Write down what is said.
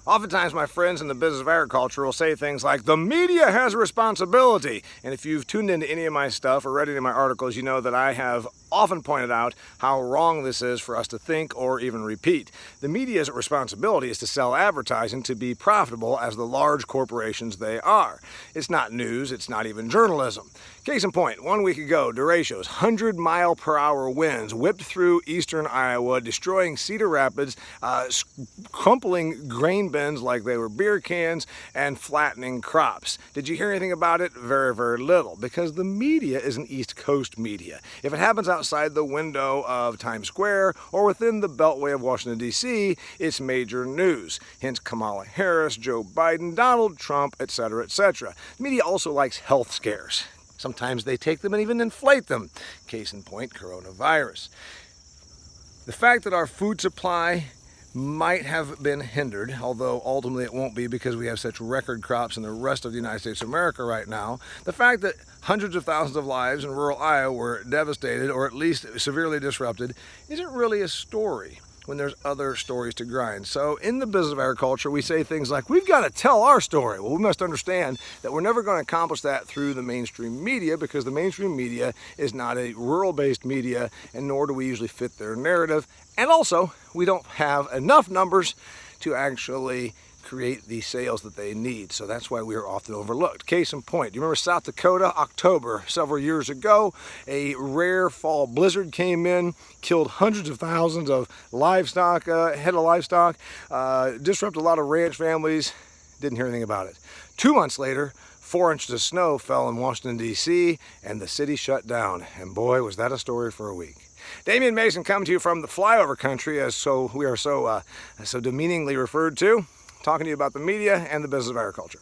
Oftentimes my friends in the business of agriculture will say things like, the media has a responsibility. And if you've tuned into any of my stuff or read any of my articles, you know that I have often pointed out how wrong this is for us to think or even repeat. The media's responsibility is to sell advertising to be profitable as the large corporations they are. It's not news, it's not even journalism. Case in point, 1 week ago, derechos, 100-mile-per-hour winds whipped through eastern Iowa, destroying Cedar Rapids, crumpling grain bins like they were beer cans, and flattening crops. Did you hear anything about it? Very, very little, because the media is an East Coast media. If it happens outside the window of Times Square or within the beltway of Washington, D.C., it's major news. Hence Kamala Harris, Joe Biden, Donald Trump, etc., etc. The media also likes health scares. Sometimes they take them and even inflate them. Case in point, coronavirus. The fact that our food supply might have been hindered, although ultimately it won't be because we have such record crops in the rest of the United States of America right now. The fact that hundreds of thousands of lives in rural Iowa were devastated or at least severely disrupted isn't really a story when there's other stories to grind. So in the business of agriculture, we say things like, we've got to tell our story. Well, we must understand that we're never going to accomplish that through the mainstream media, because the mainstream media is not a rural-based media, and nor do we usually fit their narrative. And also, we don't have enough numbers to actually create the sales that they need. So that's why we are often overlooked. Case in point, you remember South Dakota, October, several years ago, a rare fall blizzard came in, killed hundreds of thousands of livestock, head of livestock, disrupted a lot of ranch families, didn't hear anything about it. 2 months later, 4 inches of snow fell in Washington, D.C., and the city shut down. And boy, was that a story for a week. Damian Mason coming to you from the flyover country, as we are so demeaningly referred to, talking to you about the media and the business of agriculture.